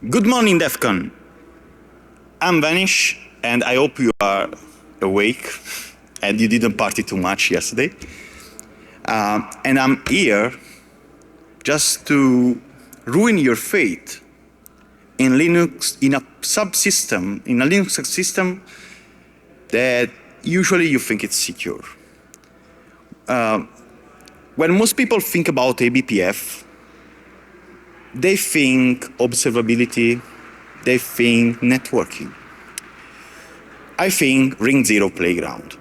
Good morning, DEFCON. I'm Vanish, and I hope you are awake and you didn't party too much yesterday. And I'm here just to ruin your fate in Linux, in a subsystem, in a Linux system that usually you think it's secure. When most people think about eBPF, they think observability, they think networking. I think ring zero playground.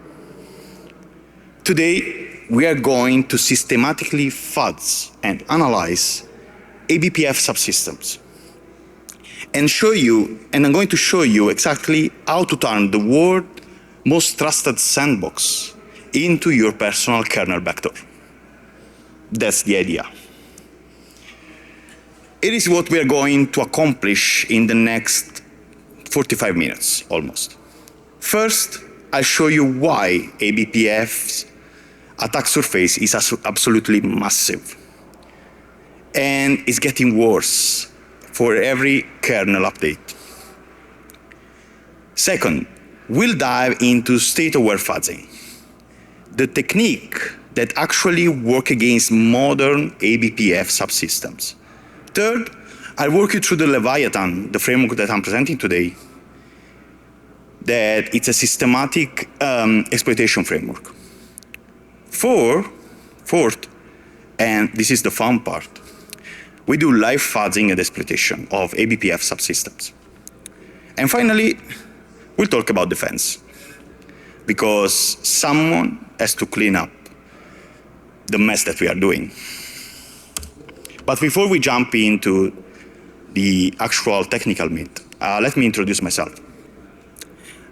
Today, we are going to systematically fuzz and analyze eBPF subsystems and I'm going to show you exactly how to turn the world's most trusted sandbox into your personal kernel vector. That's the idea. It is what we are going to accomplish in the next 45 minutes, almost. First, I'll show you why eBPF's attack surface is absolutely massive and is getting worse for every kernel update. Second, we'll dive into state-aware fuzzing, the technique that actually works against modern eBPF subsystems. Third, I'll walk you through the Leviathan, the framework that I'm presenting today, that it's a systematic exploitation framework. Fourth, and this is the fun part, we do live fuzzing and exploitation of eBPF subsystems. And finally, we'll talk about defense, because someone has to clean up the mess that we are doing. But before we jump into the actual technical meat, let me introduce myself.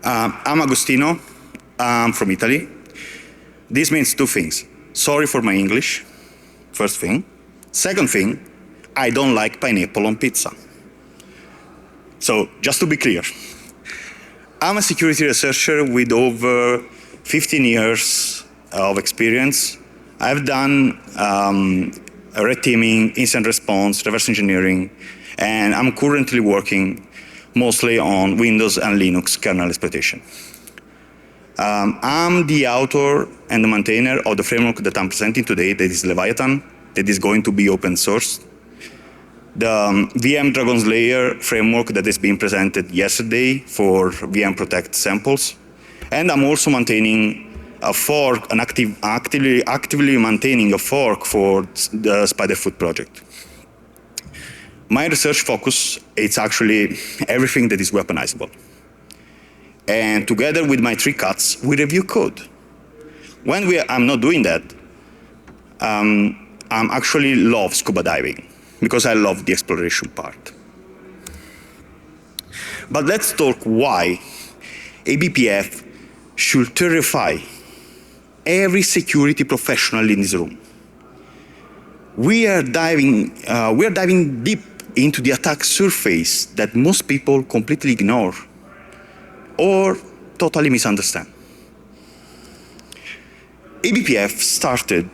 I'm Agostino. I'm from Italy. This means two things. Sorry for my English, first thing. Second thing, I don't like pineapple on pizza. So just to be clear, I'm a security researcher with over 15 years of experience. I've done red teaming, incident response, reverse engineering, and I'm currently working mostly on Windows and Linux kernel exploitation. I'm the author and the maintainer of the framework that I'm presenting today, that is Leviathan, that is going to be open source. The VM Dragon's Lair framework that is being presented yesterday for VM Protect samples. And I'm also maintaining a fork, actively maintaining a fork for the Spiderfoot project. My research focus is actually everything that is weaponizable. And together with my 3 cats, we review code. When I'm not doing that, I'm actually love scuba diving because I love the exploration part. But let's talk why eBPF should terrify every security professional in this room. We are diving deep into the attack surface that most people completely ignore or totally misunderstand. eBPF started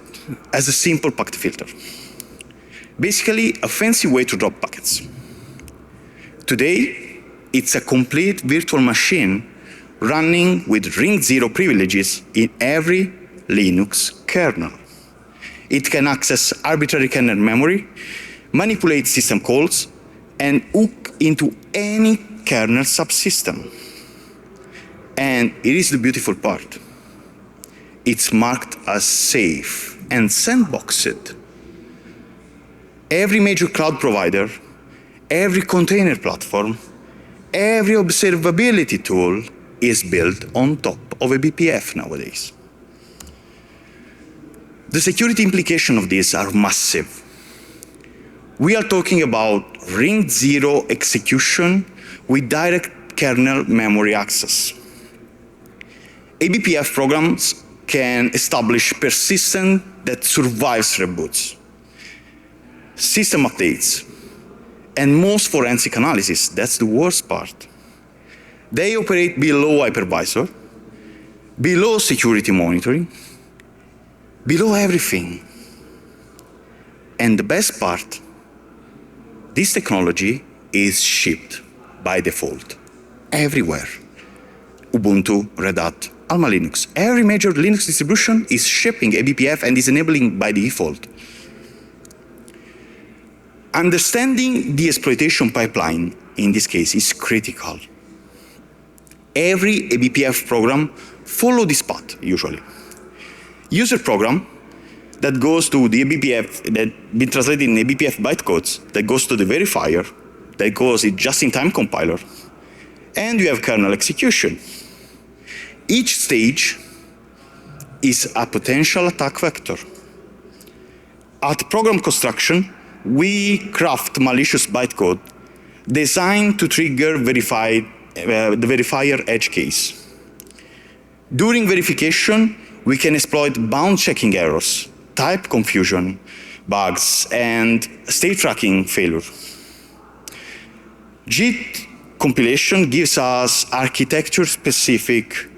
as a simple packet filter, basically a fancy way to drop packets. Today, it's a complete virtual machine running with ring zero privileges in every Linux kernel. It can access arbitrary kernel memory, manipulate system calls, and hook into any kernel subsystem. And it is the beautiful part. It's marked as safe and sandboxed. Every major cloud provider, every container platform, every observability tool is built on top of eBPF nowadays. The security implications of this are massive. We are talking about ring zero execution with direct kernel memory access. eBPF programs can establish persistence that survives reboots, system updates, and most forensic analysis. That's the worst part. They operate below hypervisor, below security monitoring, below everything. And the best part, this technology is shipped by default everywhere. Ubuntu, Red Hat, Alma Linux. Every major Linux distribution is shipping eBPF and is enabling by default. Understanding the exploitation pipeline in this case is critical. Every eBPF program follows this path usually. User program that goes to the eBPF, that been translated in eBPF bytecodes, that goes to the verifier, that goes in just-in-time compiler, and you have kernel execution. Each stage is a potential attack vector. At program construction, we craft malicious bytecode designed to trigger the verifier edge case. During verification, we can exploit bound checking errors, type confusion, bugs, and state tracking failure. JIT compilation gives us architecture-specific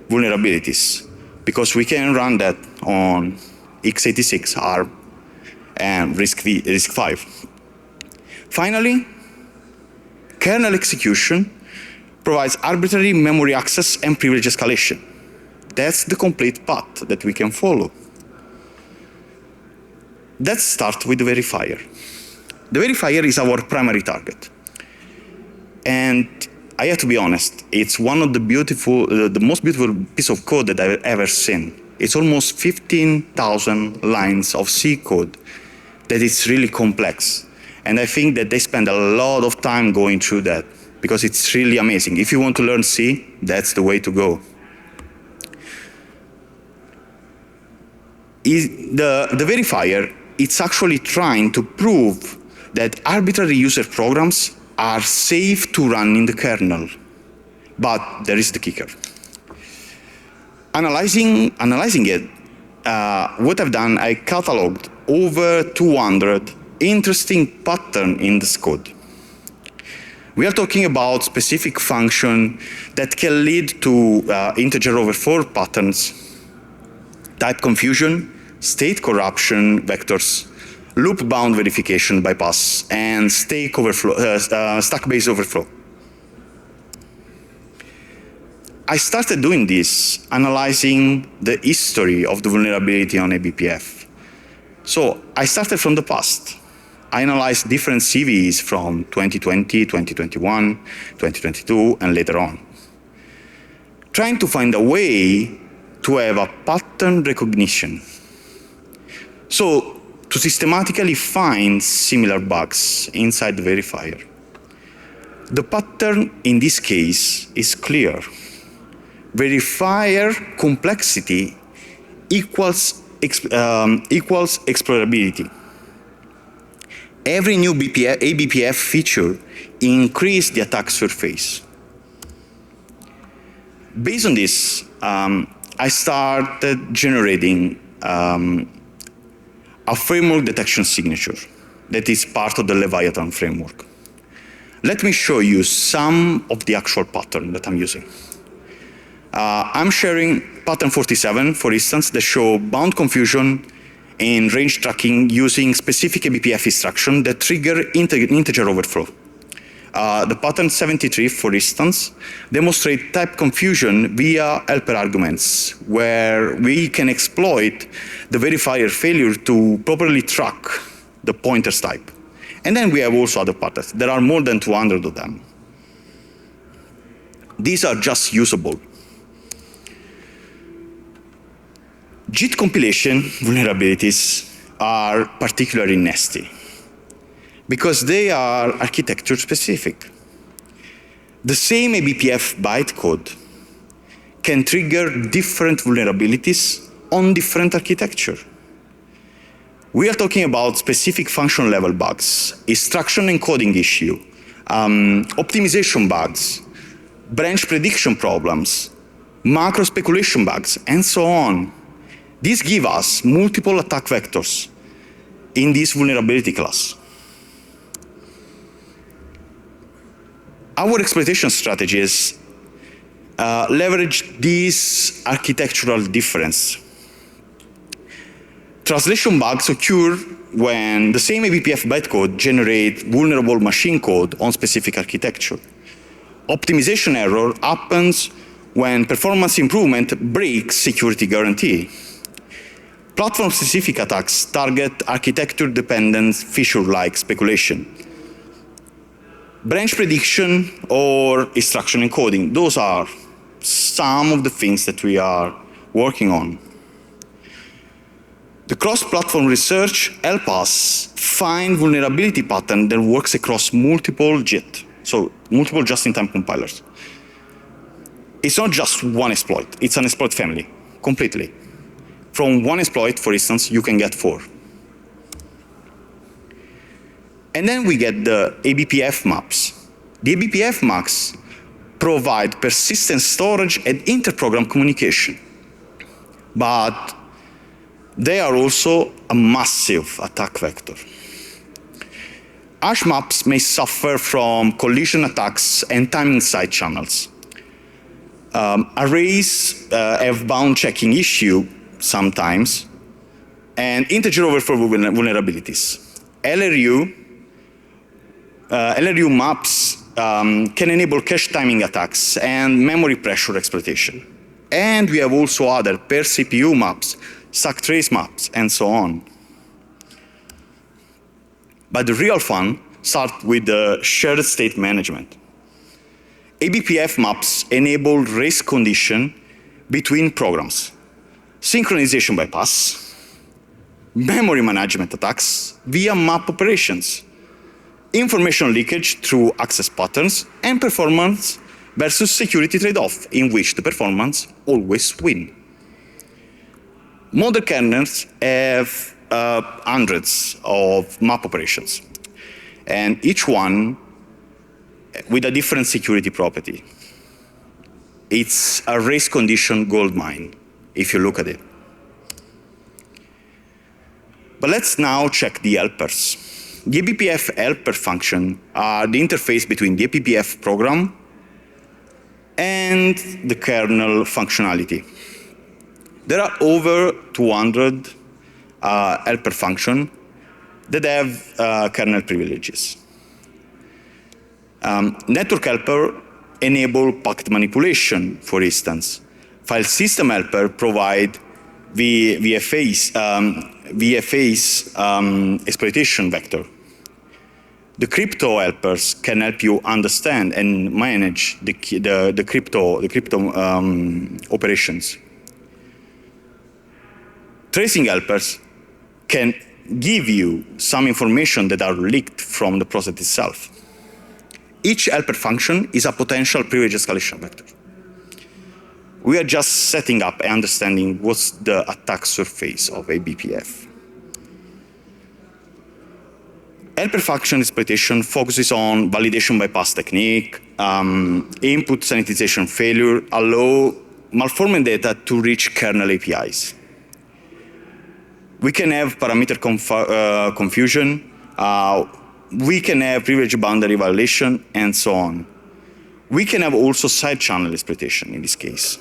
vulnerabilities because we can run that on x86, ARM, and RISC-V. Finally, kernel execution provides arbitrary memory access and privilege escalation. That's the complete path that we can follow. Let's start with the verifier. The verifier is our primary target. And I have to be honest, it's one of the most beautiful piece of code that I've ever seen. It's almost 15,000 lines of C code that is really complex. And I think that they spend a lot of time going through that because it's really amazing. If you want to learn C, that's the way to go. The verifier, it's actually trying to prove that arbitrary user programs are safe to run in the kernel. But there is the kicker. Analyzing it, what I've done, I cataloged over 200 interesting patterns in this code. We are talking about specific function that can lead to integer overflow patterns, type confusion, state corruption vectors, loop-bound verification bypass, and stack-based overflow. I started doing this, analyzing the history of the vulnerability on eBPF. So I started from the past. I analyzed different CVEs from 2020, 2021, 2022, and later on, trying to find a way to have a pattern recognition. So to systematically find similar bugs inside the verifier. The pattern in this case is clear. Verifier complexity equals explorability. Every new eBPF feature increases the attack surface. Based on this, I started generating a framework detection signature that is part of the Leviathan framework. Let me show you some of the actual pattern that I'm using. I'm sharing pattern 47, for instance, that show bound confusion in range tracking using specific eBPF instruction that trigger integer overflow. The pattern 73, for instance, demonstrate type confusion via helper arguments, where we can exploit the verifier failure to properly track the pointer's type. And then we have also other patterns. There are more than 200 of them. These are just usable. JIT compilation vulnerabilities are particularly nasty because they are architecture specific. The same eBPF bytecode can trigger different vulnerabilities on different architecture. We are talking about specific function level bugs, instruction encoding issue, optimization bugs, branch prediction problems, macro speculation bugs, and so on. These give us multiple attack vectors in this vulnerability class. Our exploitation strategies leverage this architectural difference. Translation bugs occur when the same eBPF bytecode generates vulnerable machine code on specific architecture. Optimization error happens when performance improvement breaks security guarantee. Platform-specific attacks target architecture-dependent feature-like speculation. Branch prediction or instruction encoding, those are some of the things that we are working on. The cross-platform research helps us find vulnerability pattern that works across multiple JIT, so multiple just-in-time compilers. It's not just one exploit, it's an exploit family, completely. From one exploit, for instance, you can get 4. And then we get the eBPF maps. The eBPF maps provide persistent storage and inter-program communication. But they are also a massive attack vector. Hash maps may suffer from collision attacks and timing side channels. Arrays have bound checking issue sometimes, and integer overflow vulnerabilities. LRU maps can enable cache timing attacks and memory pressure exploitation. And we have also other per CPU maps, stack trace maps, and so on. But the real fun starts with the shared state management. eBPF maps enable race condition between programs, synchronization bypass, memory management attacks via map operations, information leakage through access patterns, and performance versus security trade-off, in which the performance always wins. Modern kernels have hundreds of map operations, and each one with a different security property. It's a race condition goldmine, if you look at it. But let's now check the helpers. The eBPF helper function are the interface between the eBPF program and the kernel functionality. There are over 200 helper functions that have kernel privileges. Network helper enable packet manipulation, for instance. File system helper provide VFAs exploitation vector. The crypto helpers can help you understand and manage the crypto operations. Tracing helpers can give you some information that are leaked from the process itself. Each helper function is a potential privilege escalation vector. We are just setting up and understanding what's the attack surface of eBPF. Helper function exploitation focuses on validation bypass technique, input sanitization failure, allow malforming data to reach kernel APIs. We can have parameter confusion, we can have privilege boundary violation, and so on. We can have also side channel exploitation in this case.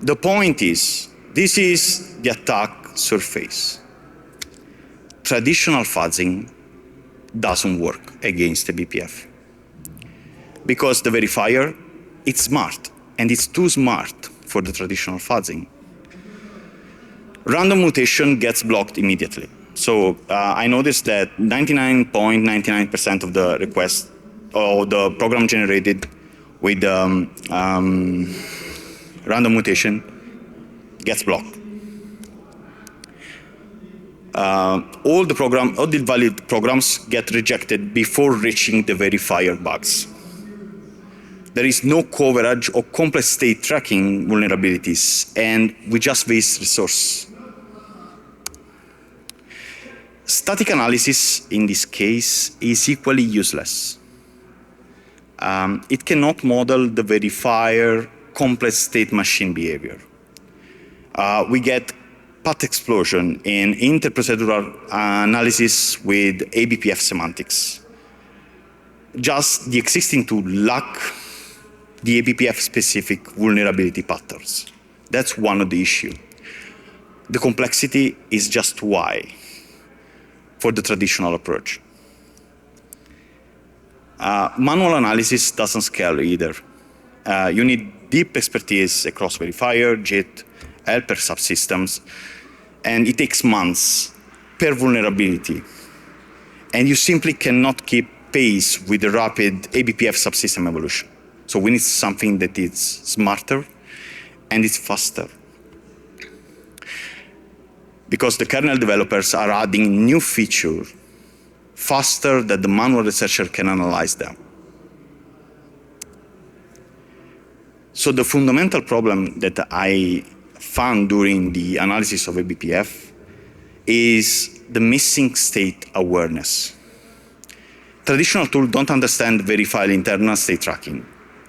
The point is, this is the attack surface. Traditional fuzzing doesn't work against the eBPF because the verifier, it's smart, and it's too smart for the traditional fuzzing. Random mutation gets blocked immediately. So I noticed that 99.99% of the requests or the program generated with random mutation gets blocked. All the valid programs get rejected before reaching the verifier bugs. There is no coverage or complex state tracking vulnerabilities, and we just waste resource. Static analysis, in this case, is equally useless. It cannot model the verifier complex state machine behavior. We get path explosion in interprocedural analysis with eBPF semantics. Just the existing tool lack the eBPF specific vulnerability patterns. That's one of the issues. the complexity is just too high for the traditional approach. Manual analysis doesn't scale either. You need deep expertise across verifier, JIT, helper subsystems, and it takes months per vulnerability. And you simply cannot keep pace with the rapid eBPF subsystem evolution. So we need something that is smarter and it's faster. Because the kernel developers are adding new features faster than the manual researcher can analyze them. So the fundamental problem that I found during the analysis of eBPF is the missing state awareness. Traditional tools don't understand verifier internal state tracking.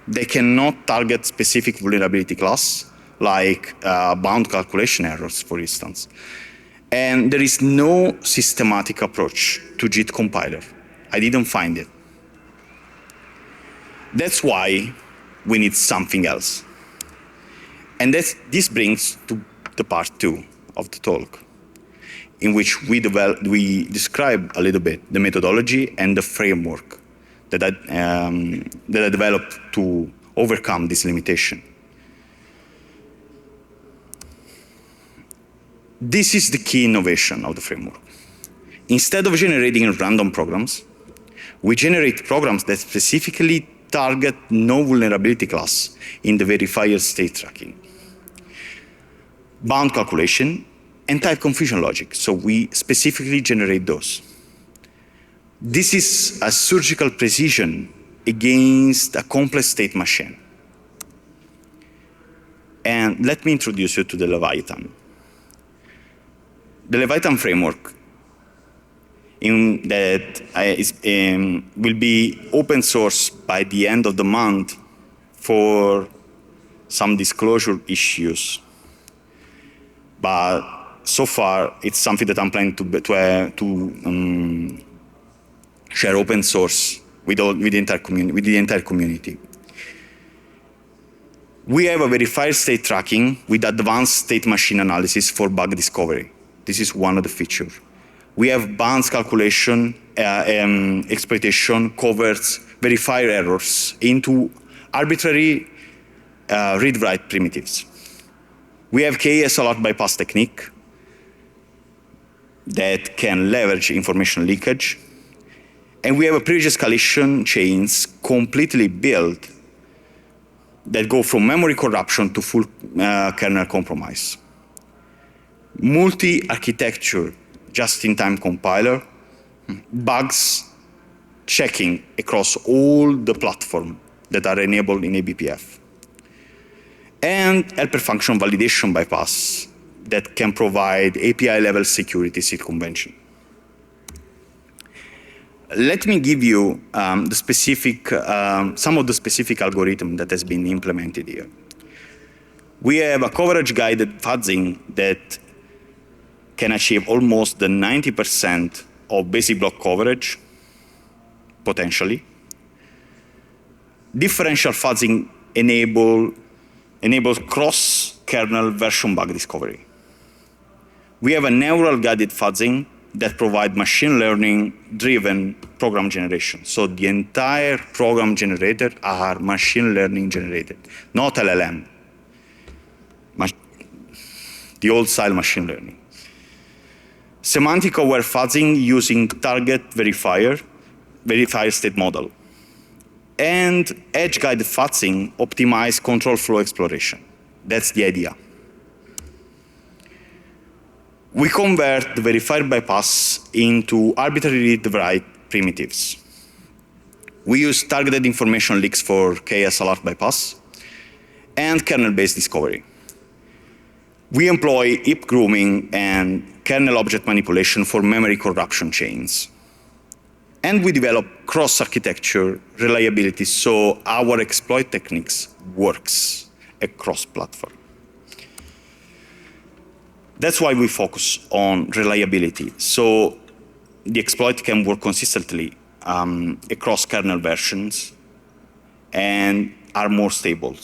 They cannot target specific vulnerability class, like bound calculation errors, for instance. And there is no systematic approach to JIT compiler. I didn't find it. That's why we need something else. And this brings to the part 2 of the talk, in which we describe a little bit the methodology and the framework that I developed to overcome this limitation. This is the key innovation of the framework. Instead of generating random programs, we generate programs that specifically target no vulnerability class in the verifier state tracking, bound calculation, and type confusion logic. So we specifically generate those. This is a surgical precision against a complex state machine. And let me introduce you to the Leviathan. The Leviathan framework will be open source by the end of the month for some disclosure issues. But so far, it's something that I'm planning to share open source with the entire community. We have a verifier state tracking with advanced state machine analysis for bug discovery. This is one of the features. We have bounds calculation exploitation covers verifier errors into arbitrary read-write primitives. We have KASLR bypass technique that can leverage information leakage. And we have a pre-escalation chains completely built that go from memory corruption to full kernel compromise. Multi-architecture, just-in-time compiler, bugs checking across all the platforms that are enabled in eBPF. And helper function validation bypass that can provide API-level security circumvention. Let me give you some of the specific algorithm that has been implemented here. We have a coverage-guided fuzzing that can achieve almost the 90% of basic block coverage, potentially. Differential fuzzing enables cross-kernel version bug discovery. We have a neural guided fuzzing that provides machine learning-driven program generation. So the entire program generated are machine learning generated, not LLM. The old style machine learning. Semantic-aware fuzzing using target verifier state model. And edge-guided fuzzing optimize control flow exploration. That's the idea. We convert the verifier bypass into arbitrary read-write primitives. We use targeted information leaks for KASLR bypass and kernel-based discovery. We employ heap grooming and kernel object manipulation for memory corruption chains. And we develop cross-architecture reliability so our exploit techniques works across platform. That's why we focus on reliability. So the exploit can work consistently across kernel versions and are more stable.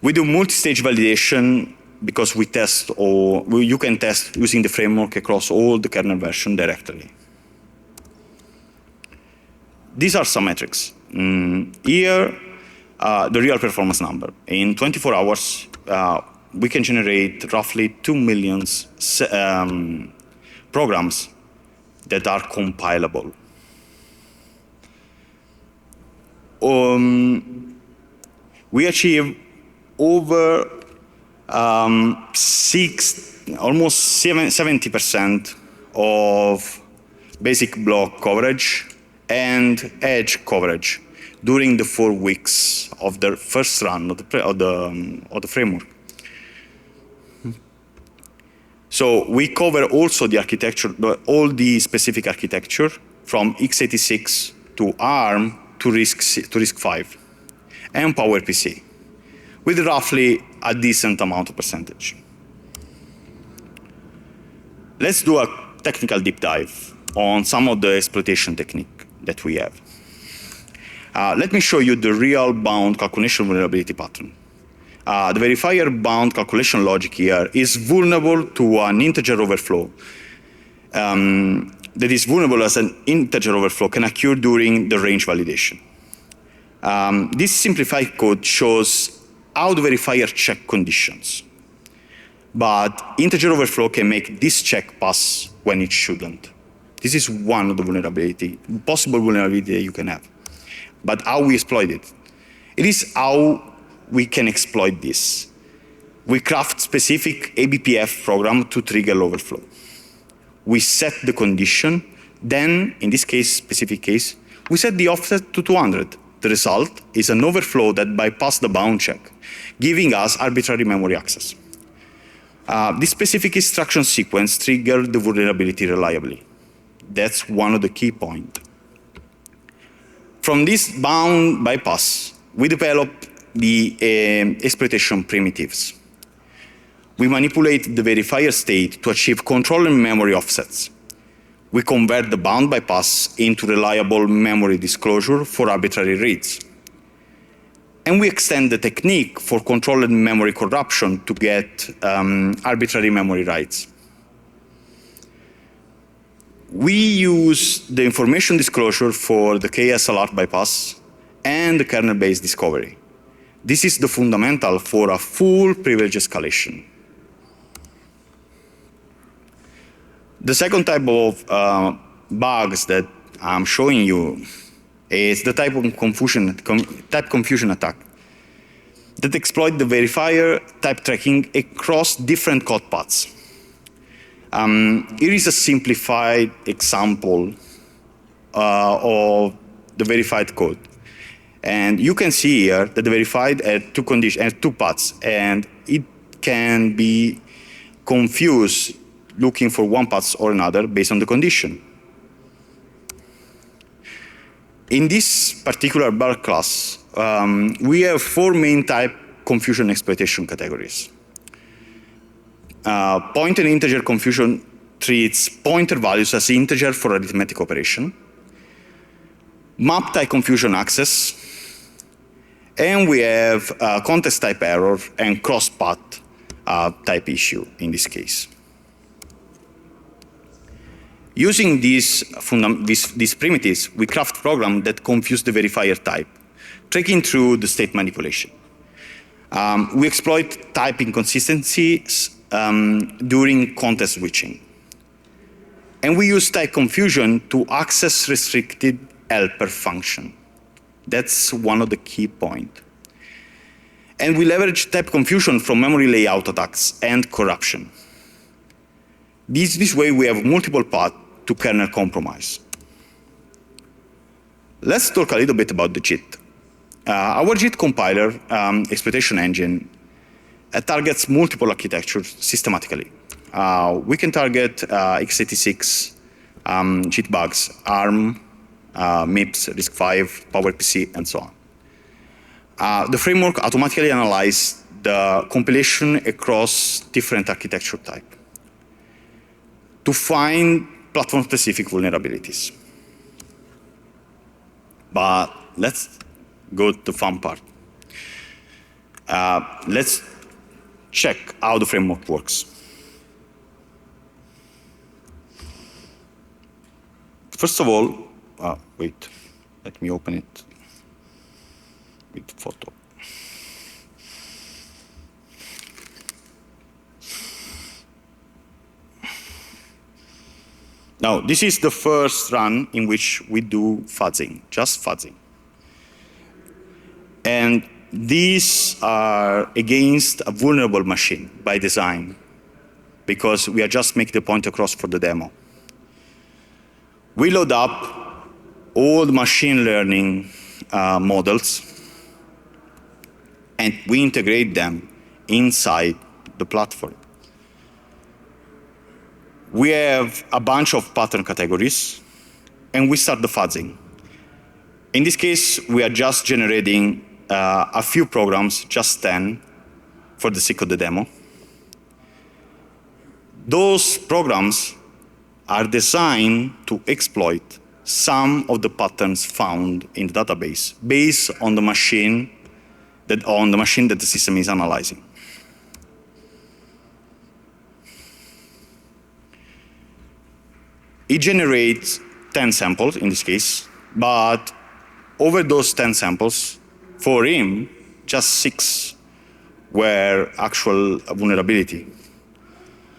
We do multi-stage validation because we test, or you can test using the framework across all the kernel version directly. These are some metrics. Here, the real performance number. In 24 hours, we can generate roughly 2 million programs that are compilable. We achieve over almost 70% of basic block coverage and edge coverage during the 4 weeks of the first run of the framework. So we cover also the architecture, all the specific architecture from x86 to ARM to RISC-V and PowerPC with roughly a decent amount of percentage. Let's do a technical deep dive on some of the exploitation technique that we have. Let me show you the real bound calculation vulnerability pattern. The verifier bound calculation logic here is vulnerable to an integer overflow. That is vulnerable as an integer overflow can occur during the range validation. This simplified code shows how the verifier check conditions. But integer overflow can make this check pass when it shouldn't. This is one of the possible vulnerability that you can have. But how we exploit it? It is how we can exploit this. We craft specific eBPF program to trigger overflow. We set the condition, then, in this case, specific case, we set the offset to 200. The result is an overflow that bypassed the bound check, giving us arbitrary memory access. This specific instruction sequence triggered the vulnerability reliably. That's one of the key points. From this bound bypass, we developed the exploitation primitives. We manipulate the verifier state to achieve control and memory offsets. We convert the bound bypass into reliable memory disclosure for arbitrary reads. And we extend the technique for control and memory corruption to get arbitrary memory writes. We use the information disclosure for the KASLR bypass and the kernel-based discovery. This is the fundamental for a full privilege escalation. The second type of bugs that I'm showing you is the type confusion attack that exploit the verifier type tracking across different code paths. Here is a simplified example of the verified code. And you can see here that the verified had two paths, and it can be confused looking for one path or another based on the condition. In this particular bug class, we have 4 main type confusion exploitation categories. Pointer integer confusion treats pointer values as integer for arithmetic operation. Map type confusion access. And we have context type error and cross-path type issue in this case. Using these primitives, we craft programs that confuse the verifier type, tracking through the state manipulation. We exploit type inconsistencies during context switching. And we use type confusion to access restricted helper function. That's one of the key points. And we leverage type confusion from memory layout attacks and corruption. This way we have multiple paths to kernel compromise. Let's talk a little bit about the JIT. Our JIT compiler exploitation engine targets multiple architectures systematically. We can target x86 JIT bugs, ARM, MIPS, RISC-V, PowerPC, and so on. The framework automatically analyzes the compilation across different architecture types to find platform-specific vulnerabilities. But let's go to the fun part. Let's check how the framework works. First of all, wait, let me open it with photo. Now, this is the first run in which we do fuzzing, just fuzzing. And these are against a vulnerable machine by design, because we are just making the point across for the demo. We load up all the machine learning models, and we integrate them inside the platform. We have a bunch of pattern categories, and we start the fuzzing. In this case, we are just generating a few programs, just 10, for the sake of the demo. Those programs are designed to exploit some of the patterns found in the database based on the machine that the system is analyzing. It generates 10 samples in this case, but over those 10 samples, for him, just 6 were actual vulnerability.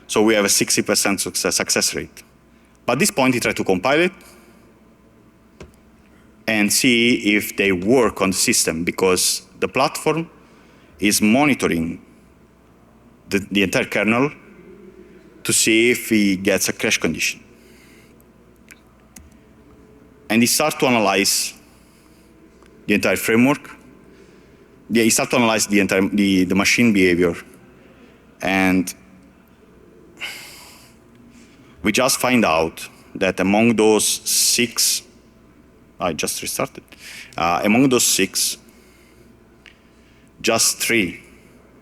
So we have a 60% success rate. But at this point, he tried to compile it and see if they work on the system, because the platform is monitoring the entire kernel to see if he gets a crash condition. And he starts to analyze the entire framework. He starts to analyze the machine behavior. And we just find out that among those 6, I just restarted, among those 6, just 3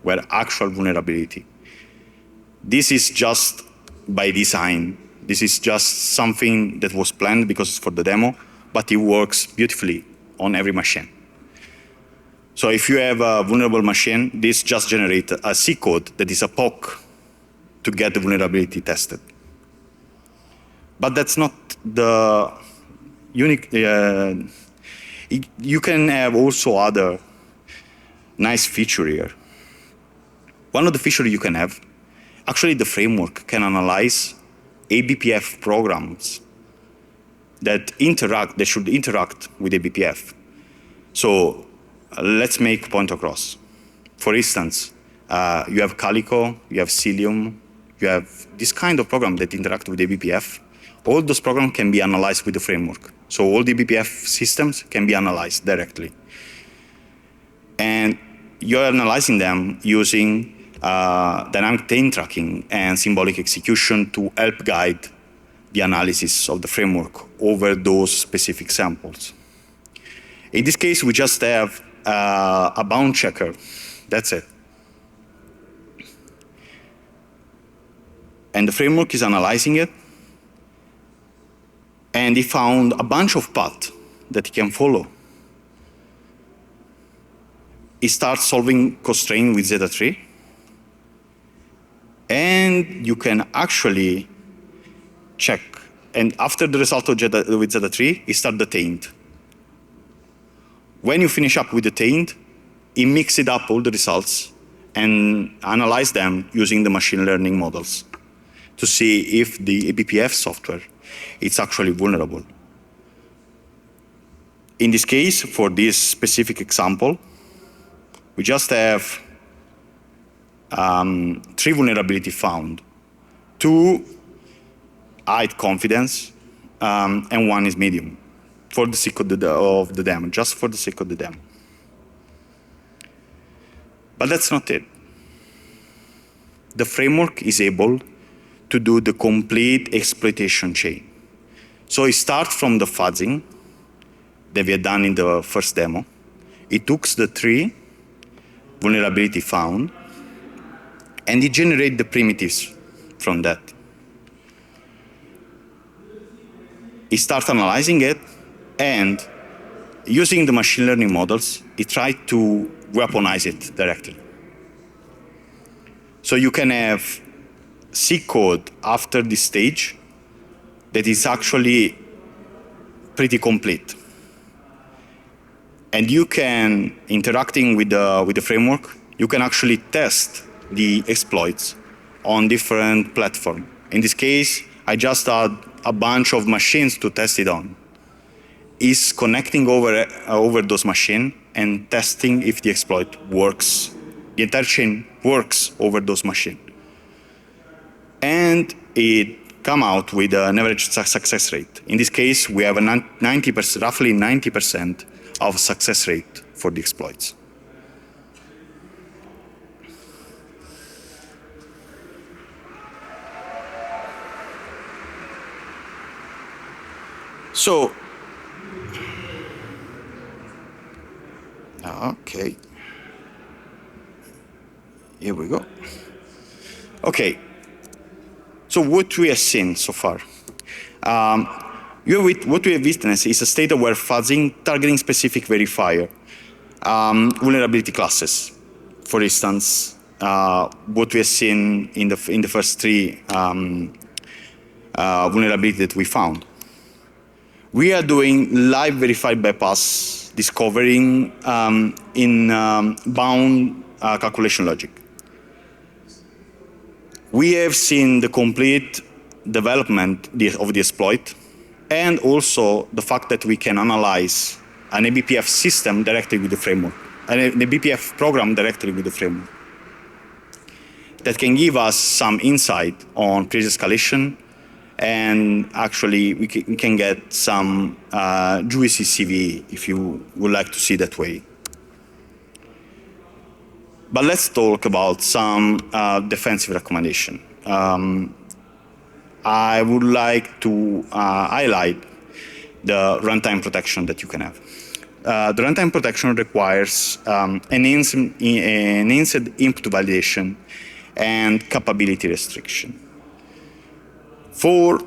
were actual vulnerability. This is just by design. This is just something that was planned because it's for the demo, but it works beautifully on every machine. So if you have a vulnerable machine, this just generates a C code that is a POC to get the vulnerability tested. But that's not the unique. You can have also other nice feature here. One of the features you can have, actually the framework can analyze eBPF programs that should interact with eBPF. So let's make point across. For instance, you have Calico, you have Cilium, you have this kind of program that interact with eBPF. All those programs can be analyzed with the framework. So all the eBPF systems can be analyzed directly. And you're analyzing them using dynamic taint tracking and symbolic execution to help guide the analysis of the framework over those specific samples. In this case, we just have a bound checker. That's it. And the framework is analyzing it. And he found a bunch of paths that he can follow. He starts solving constraint with Z3. And you can actually check. And after the result of with Z3, he starts the taint. When you finish up with the taint, he mixes up all the results and analyze them using the machine learning models to see if the eBPF software is actually vulnerable. In this case, for this specific example, we just have 3 vulnerability found. 2 high confidence, and 1 is medium, for the sake of the demo, just for the sake of the demo. But that's not it. The framework is able to do the complete exploitation chain. So it starts from the fuzzing that we had done in the first demo. It took the 3 vulnerability found, and it generates the primitives from that. It starts analyzing it, and using the machine learning models, it tried to weaponize it directly. So you can have C code after this stage that is actually pretty complete. And you can, interacting with the framework, you can actually test the exploits on different platforms. In this case, I just had a bunch of machines to test it on. Is connecting over those machines and testing if the exploit works. The entire chain works over those machines. And it come out with an average success rate. In this case, we have a 90%, roughly 90% of success rate for the exploits. So, okay, here we go. Okay, so what we have seen so far. What we have witnessed is a state-aware fuzzing targeting specific verifier, vulnerability classes. For instance, what we have seen in the first three vulnerabilities that we found. We are doing live verified bypass discovering in bound calculation logic. We have seen the complete development of the exploit, and also the fact that we can analyze an eBPF system directly with the framework, an eBPF program directly with the framework. That can give us some insight on previous escalation, and actually we can get some juicy CV if you would like to see that way. But let's talk about some defensive recommendation. I would like to highlight the runtime protection that you can have. The runtime protection requires enhanced input validation and capability restriction for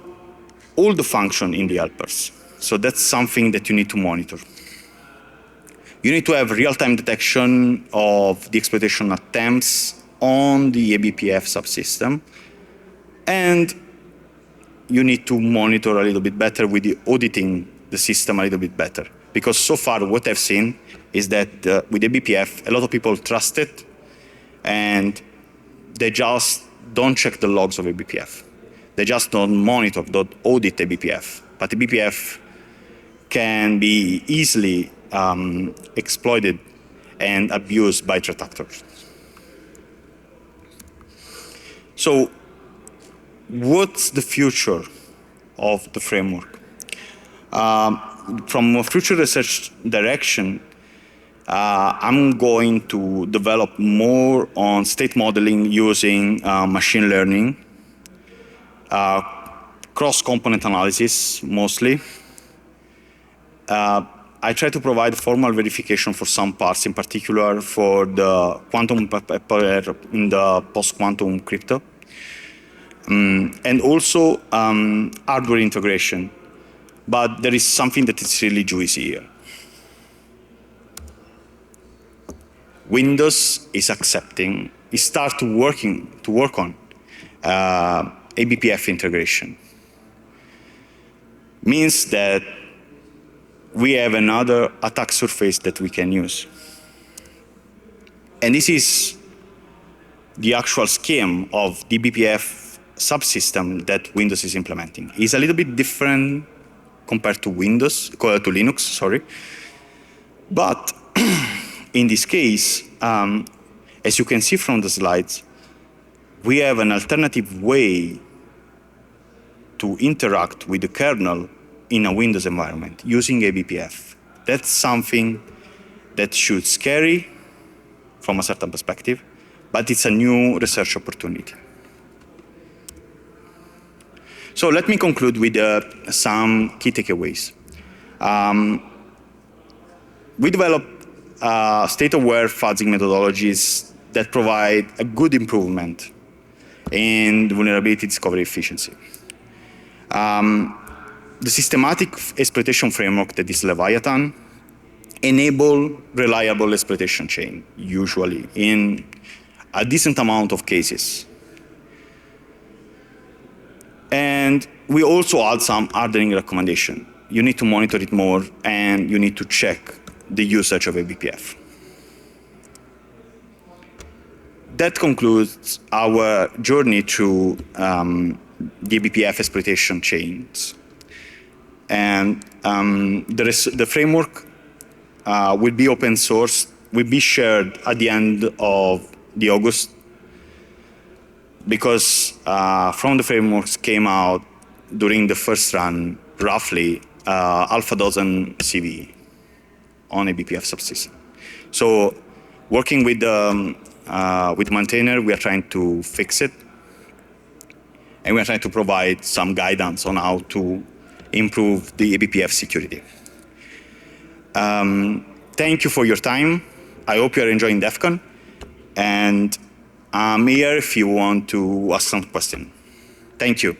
all the function in the helpers. So that's something that you need to monitor. You need to have real-time detection of the exploitation attempts on the eBPF subsystem, and you need to monitor a little bit better with the auditing the system a little bit better. Because so far what I've seen is that with eBPF, a lot of people trust it, and they just don't check the logs of eBPF. They just don't monitor, don't audit eBPF. But eBPF can be easily exploited and abused by threat actors. So what's the future of the framework? From a future research direction, I'm going to develop more on state modeling using machine learning, cross-component analysis mostly. I try to provide formal verification for some parts, in particular for the quantum in the post-quantum crypto. And also hardware integration. But there is something that is really juicy here. Windows is accepting, it starts to work on eBPF integration. Means that we have another attack surface that we can use. And this is the actual scheme of the eBPF subsystem that Windows is implementing. It's a little bit different compared to Linux, sorry. But in this case, as you can see from the slides, we have an alternative way to interact with the kernel in a Windows environment using eBPF. That's something that should scary from a certain perspective, but it's a new research opportunity. So let me conclude with some key takeaways. We developed state-aware fuzzing methodologies that provide a good improvement in the vulnerability discovery efficiency. The systematic exploitation framework that is Leviathan enable reliable exploitation chain, usually in a decent amount of cases. And we also add some hardening recommendation. You need to monitor it more, and you need to check the usage of eBPF. That concludes our journey through the eBPF exploitation chains. And the framework will be open source, will be shared at the end of the August, because from the frameworks came out during the first run, roughly half a dozen CV on eBPF Subsystem. So working with the maintainer, we are trying to fix it. And we are trying to provide some guidance on how to improve the eBPF security. Thank you for your time. I hope you are enjoying DEF CON. And I'm here if you want to ask some questions. Thank you.